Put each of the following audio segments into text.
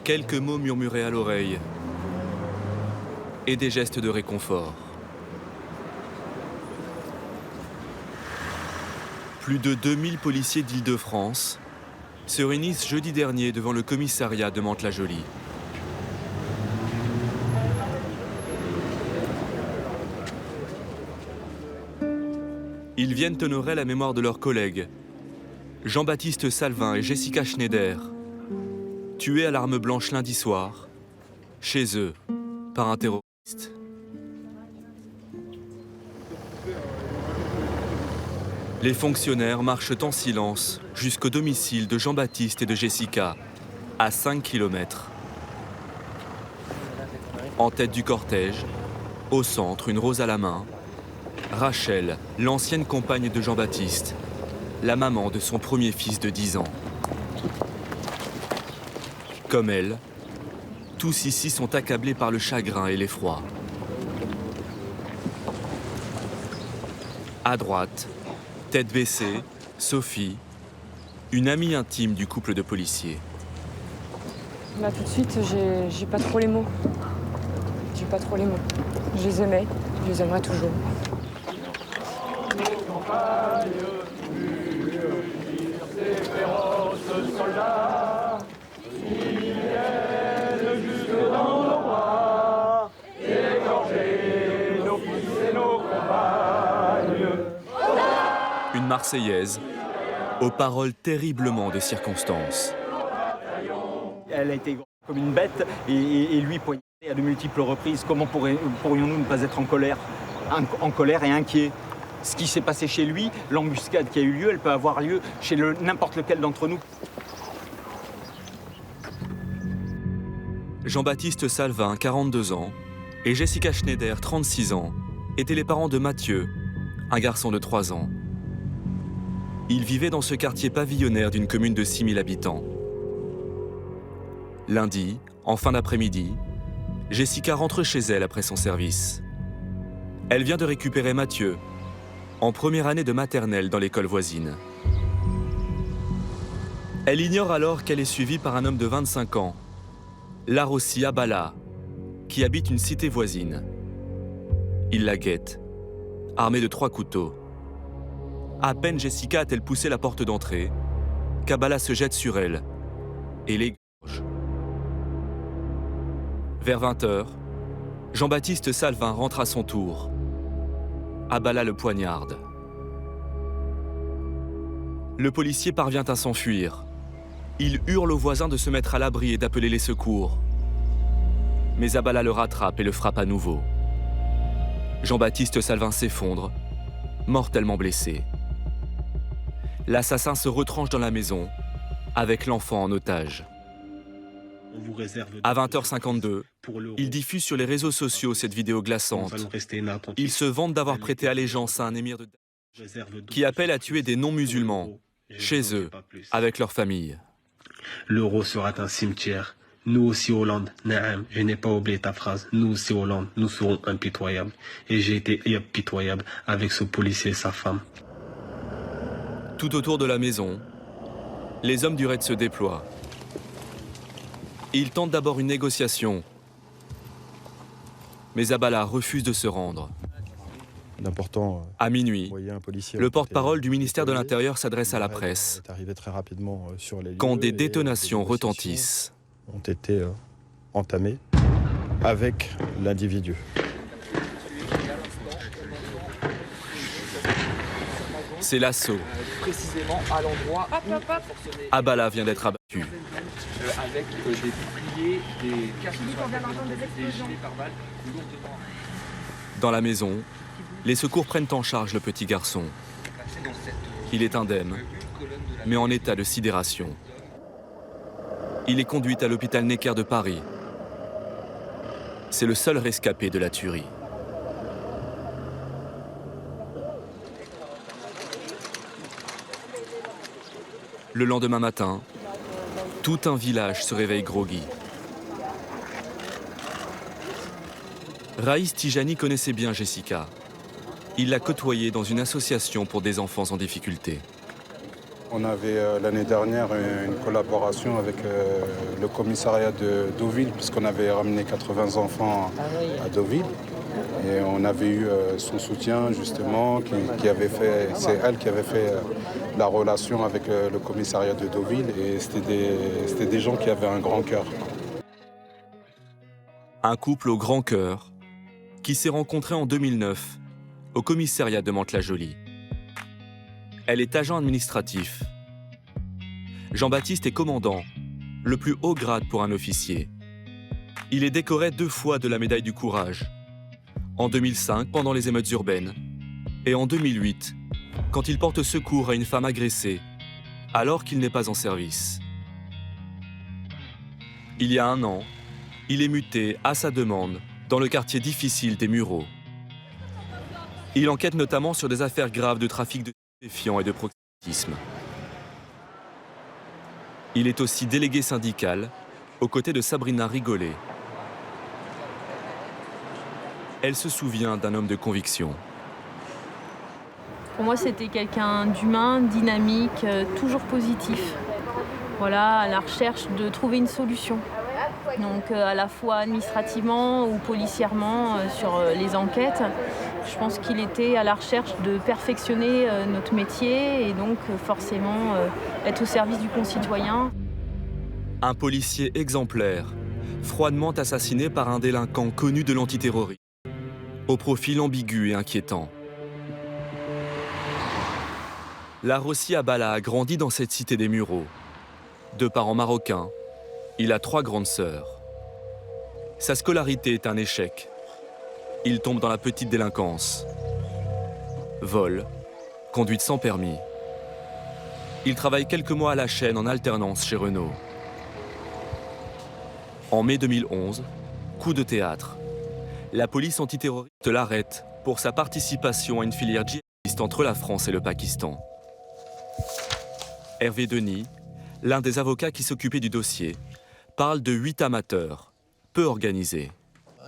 Quelques mots murmurés à l'oreille et des gestes de réconfort. Plus de 2000 policiers d'Île-de-France se réunissent jeudi dernier devant le commissariat de Mantes-la-Jolie. Ils viennent honorer la mémoire de leurs collègues, Jean-Baptiste Salvin et Jessica Schneider, tués à l'arme blanche lundi soir, chez eux, par un terroriste. Les fonctionnaires marchent en silence jusqu'au domicile de Jean-Baptiste et de Jessica, à 5 km. En tête du cortège, au centre, une rose à la main, Rachel, l'ancienne compagne de Jean-Baptiste, la maman de son premier fils de 10 ans. Comme elle, tous ici sont accablés par le chagrin et l'effroi. À droite, tête baissée, Sophie, une amie intime du couple de policiers. Là, tout de suite, j'ai pas trop les mots. J'ai pas trop les mots. Je les aimais, je les aimerai toujours. Une Marseillaise aux paroles terriblement de circonstance. Elle a été comme une bête et lui poignardé à de multiples reprises. Comment pourrions-nous ne pas être en colère et inquiets? Ce qui s'est passé chez lui, l'embuscade qui a eu lieu, elle peut avoir lieu chez n'importe lequel d'entre nous. Jean-Baptiste Salvin, 42 ans, et Jessica Schneider, 36 ans, étaient les parents de Mathieu, un garçon de 3 ans. Ils vivaient dans ce quartier pavillonnaire d'une commune de 6000 habitants. Lundi, en fin d'après-midi, Jessica rentre chez elle après son service. Elle vient de récupérer Mathieu, en première année de maternelle dans l'école voisine. Elle ignore alors qu'elle est suivie par un homme de 25 ans, Larossi Abala, qui habite une cité voisine. Il la guette, armé de 3 couteaux. À peine Jessica a-t-elle poussé la porte d'entrée, qu'Abala se jette sur elle et l'égorge. Vers 20h, Jean-Baptiste Salvin rentre à son tour. Abala le poignarde. Le policier parvient à s'enfuir. Il hurle aux voisins de se mettre à l'abri et d'appeler les secours. Mais Abala le rattrape et le frappe à nouveau. Jean-Baptiste Salvin s'effondre, mortellement blessé. L'assassin se retranche dans la maison, avec l'enfant en otage. À 20h52, il diffuse sur les réseaux sociaux cette vidéo glaçante. Il se vante d'avoir prêté allégeance à un émir de qui appelle à tuer des non-musulmans, chez eux, avec leur famille. L'euro sera un cimetière. Nous aussi Hollande, Naam, je n'ai pas oublié ta phrase. Nous aussi Hollande, nous serons impitoyables. Et j'ai été impitoyable avec ce policier et sa femme. Tout autour de la maison, les hommes du raid se déploient. Ils tentent d'abord une négociation, mais Abala refuse de se rendre. À minuit, le porte-parole du ministère de l'Intérieur s'adresse à la presse quand des détonations retentissent. Ont été entamées avec l'individu. C'est l'assaut. Précisément à l'endroit où Abala vient d'être abattu. avec des boucliers, des casques des gilets pare-balles lourdement. Dans la maison, les secours prennent en charge le petit garçon. Il est indemne, mais en état de sidération. Il est conduit à l'hôpital Necker de Paris. C'est le seul rescapé de la tuerie. Le lendemain matin, tout un village se réveille groggy. Raïs Tijani connaissait bien Jessica. Il l'a côtoyée dans une association pour des enfants en difficulté. On avait l'année dernière une collaboration avec le commissariat de Deauville, puisqu'on avait ramené 80 enfants à Deauville. Et on avait eu son soutien, justement, c'est elle qui avait fait la relation avec le commissariat de Deauville. Et c'était des gens qui avaient un grand cœur. Un couple au grand cœur qui s'est rencontré en 2009 au commissariat de Mantes-la-Jolie. Elle est agent administratif. Jean-Baptiste est commandant, le plus haut grade pour un officier. Il est décoré 2 fois de la médaille du courage. En 2005, pendant les émeutes urbaines, et en 2008, quand il porte secours à une femme agressée, alors qu'il n'est pas en service. Il y a 1 an, il est muté à sa demande dans le quartier difficile des Mureaux. Il enquête notamment sur des affaires graves de trafic de stupéfiants et de proxénétisme. Il est aussi délégué syndical aux côtés de Sabrina Rigolet. Elle se souvient d'un homme de conviction. Pour moi, c'était quelqu'un d'humain, dynamique, toujours positif. Voilà, à la recherche de trouver une solution. Donc à la fois administrativement ou policièrement sur les enquêtes. Je pense qu'il était à la recherche de perfectionner notre métier et donc forcément être au service du concitoyen. Un policier exemplaire, froidement assassiné par un délinquant connu de l'antiterrorisme, au profil ambigu et inquiétant. Larossi Abala a grandi dans cette cité des Mureaux. De parents marocains, il a 3 grandes sœurs. Sa scolarité est un échec. Il tombe dans la petite délinquance. Vol, conduite sans permis. Il travaille quelques mois à la chaîne en alternance chez Renault. En mai 2011, coup de théâtre. La police antiterroriste l'arrête pour sa participation à une filière djihadiste entre la France et le Pakistan. Hervé Denis, l'un des avocats qui s'occupait du dossier, parle de 8 amateurs, peu organisés.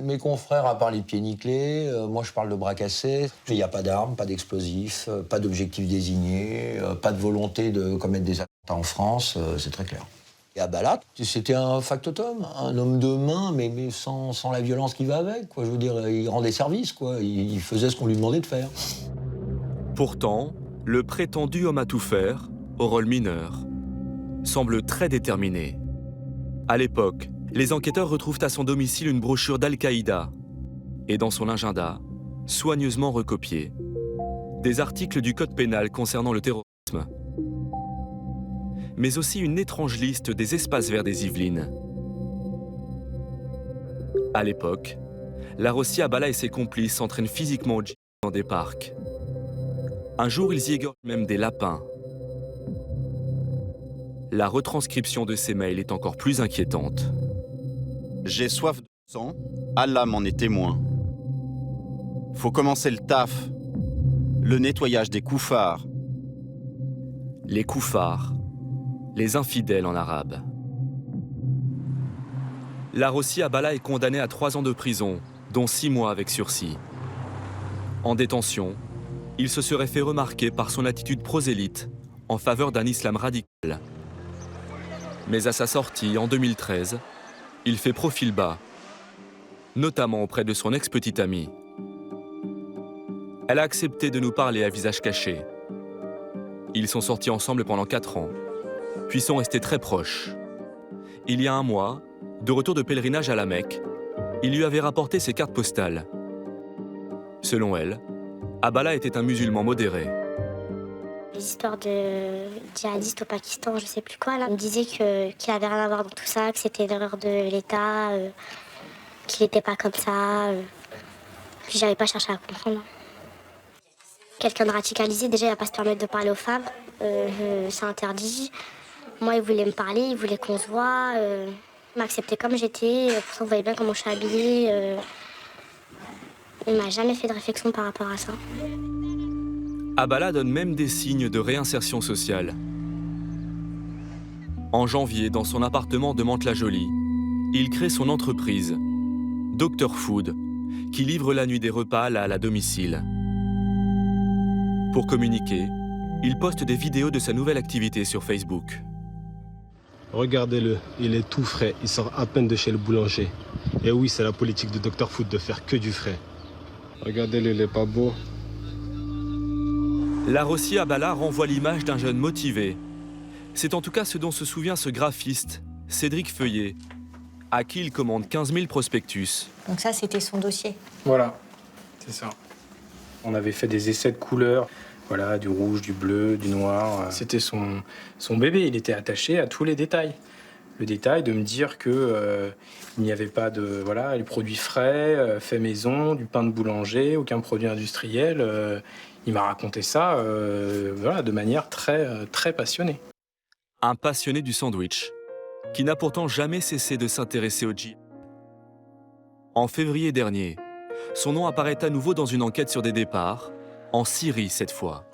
Mes confrères a parlé de pieds nickelés, moi je parle de bras cassés. Il n'y a pas d'armes, pas d'explosifs, pas d'objectifs désignés, pas de volonté de commettre des attentats en France, c'est très clair. Et Abala, c'était un factotum, un homme de main, mais sans la violence qui va avec, quoi. Je veux dire, il rendait service, quoi. Il faisait ce qu'on lui demandait de faire. Pourtant, le prétendu homme à tout faire, au rôle mineur, semble très déterminé. À l'époque, les enquêteurs retrouvent à son domicile une brochure d'Al-Qaïda et dans son agenda, soigneusement recopiée, des articles du code pénal concernant le terrorisme, mais aussi une étrange liste des espaces verts des Yvelines. À l'époque, Larossi Abala et ses complices s'entraînent physiquement au djihad dans des parcs. Un jour, ils y égorgent même des lapins. La retranscription de ces mails est encore plus inquiétante. J'ai soif de sang, Allah m'en est témoin. Faut commencer le taf, le nettoyage des koufars. Les koufars, les infidèles en arabe. Larossi Abala est condamné à 3 ans de prison, dont 6 mois avec sursis. En détention, il se serait fait remarquer par son attitude prosélyte en faveur d'un islam radical. Mais à sa sortie, en 2013, il fait profil bas, notamment auprès de son ex-petite amie. Elle a accepté de nous parler à visage caché. Ils sont sortis ensemble pendant 4 ans, puis sont restés très proches. Il y a 1 mois, de retour de pèlerinage à la Mecque, il lui avait rapporté ses cartes postales. Selon elle, Abala était un musulman modéré. Les histoires de djihadistes au Pakistan, je sais plus quoi, là. On me disait qu'il avait rien à voir dans tout ça, que c'était une erreur de l'État, qu'il n'était pas comme ça. Puis j'avais pas cherché à comprendre. Quelqu'un de radicalisé, déjà, il va pas se permettre de parler aux femmes. C'est interdit. Moi, il voulait me parler, il voulait qu'on se voit. Il m'acceptait comme j'étais. Pourtant, vous voyez bien comment je suis habillée. Il m'a jamais fait de réflexion par rapport à ça. Abala donne même des signes de réinsertion sociale. En janvier, dans son appartement de Mantes-la-Jolie, il crée son entreprise, Dr Food, qui livre la nuit des repas à la domicile. Pour communiquer, il poste des vidéos de sa nouvelle activité sur Facebook. Regardez-le, il est tout frais, il sort à peine de chez le boulanger. Et oui, c'est la politique de Dr Food de faire que du frais. Regardez-le, il est pas beau. Larossi Abala renvoie l'image d'un jeune motivé. C'est en tout cas ce dont se souvient ce graphiste, Cédric Feuillet, à qui il commande 15 000 prospectus. Donc ça, c'était son dossier. Voilà, c'est ça. On avait fait des essais de couleurs, voilà, du rouge, du bleu, du noir. C'était son bébé, il était attaché à tous les détails. Le détail de me dire que il n'y avait pas de les produits frais, faits maison, du pain de boulanger, aucun produit industriel. Il m'a raconté ça de manière très passionnée. Un passionné du sandwich, qui n'a pourtant jamais cessé de s'intéresser au gym. En février dernier, son nom apparaît à nouveau dans une enquête sur des départs, en Syrie cette fois.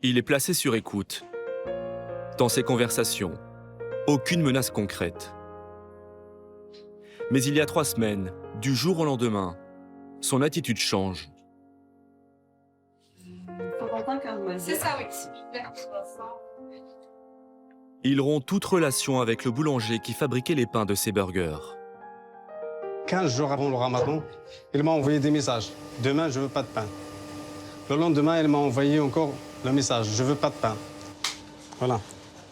Il est placé sur écoute. Dans ses conversations, aucune menace concrète. Mais il y a 3 semaines, du jour au lendemain, son attitude change. C'est ça, oui. Il rompt toute relation avec le boulanger qui fabriquait les pains de ses burgers. 15 jours avant le ramadan, il m'a envoyé des messages. Demain, je veux pas de pain. Le lendemain, il m'a envoyé encore le message. Je veux pas de pain. Voilà.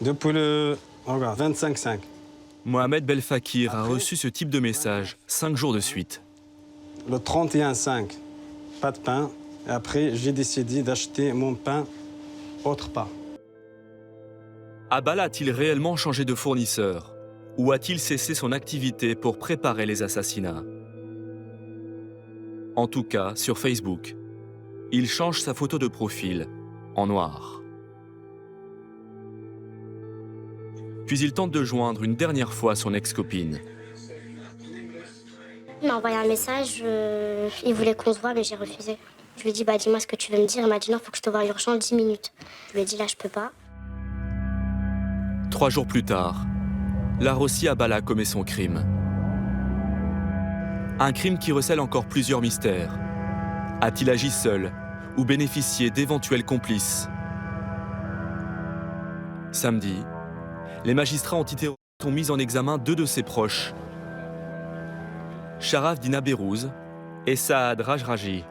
Depuis le 25-5. Mohamed Belfakir a reçu ce type de message 5 jours de suite. Le 31-5, pas de pain. Et après, j'ai décidé d'acheter mon pain autre part. Abala a-t-il réellement changé de fournisseur? Ou a-t-il cessé son activité pour préparer les assassinats? En tout cas, sur Facebook, il change sa photo de profil en noir. Puis il tente de joindre une dernière fois son ex-copine. Il m'a envoyé un message, il voulait qu'on se voit, mais j'ai refusé. Je lui ai dit, dis-moi ce que tu veux me dire. Il m'a dit, non, faut que je te voie urgent, 10 minutes. Je lui ai dit, là, je peux pas. 3 jours plus tard, Larossi Abala commet son crime. Un crime qui recèle encore plusieurs mystères. A-t-il agi seul ou bénéficié d'éventuels complices? Samedi, les magistrats ont mis en examen 2 de ses proches, Sharaf Dina Bérouz et Saad Rajraji,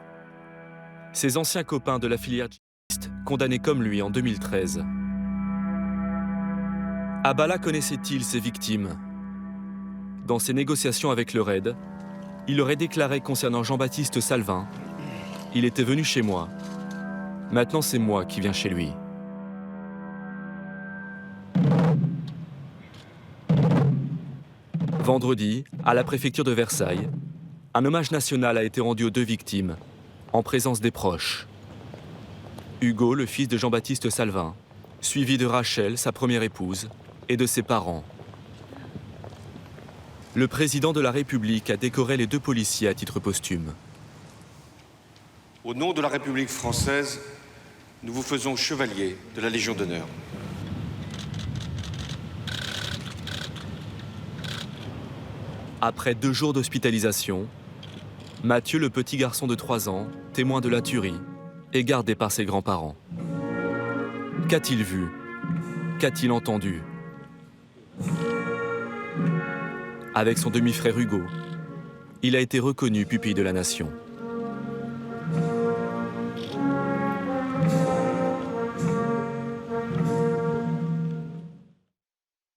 ses anciens copains de la filière djihadiste condamnés comme lui en 2013. Abala connaissait-il ses victimes? Dans ses négociations avec le RAID, il aurait déclaré concernant Jean-Baptiste Salvin: « Il était venu chez moi. Maintenant, c'est moi qui viens chez lui. » Vendredi, à la préfecture de Versailles, un hommage national a été rendu aux 2 victimes, en présence des proches. Hugo, le fils de Jean-Baptiste Salvin, suivi de Rachel, sa première épouse, et de ses parents. Le président de la République a décoré les 2 policiers à titre posthume. Au nom de la République française, nous vous faisons chevalier de la Légion d'honneur. Après 2 jours d'hospitalisation, Mathieu, le petit garçon de 3 ans, témoin de la tuerie, est gardé par ses grands-parents. Qu'a-t-il vu? Qu'a-t-il entendu? Avec son demi-frère Hugo, il a été reconnu pupille de la nation.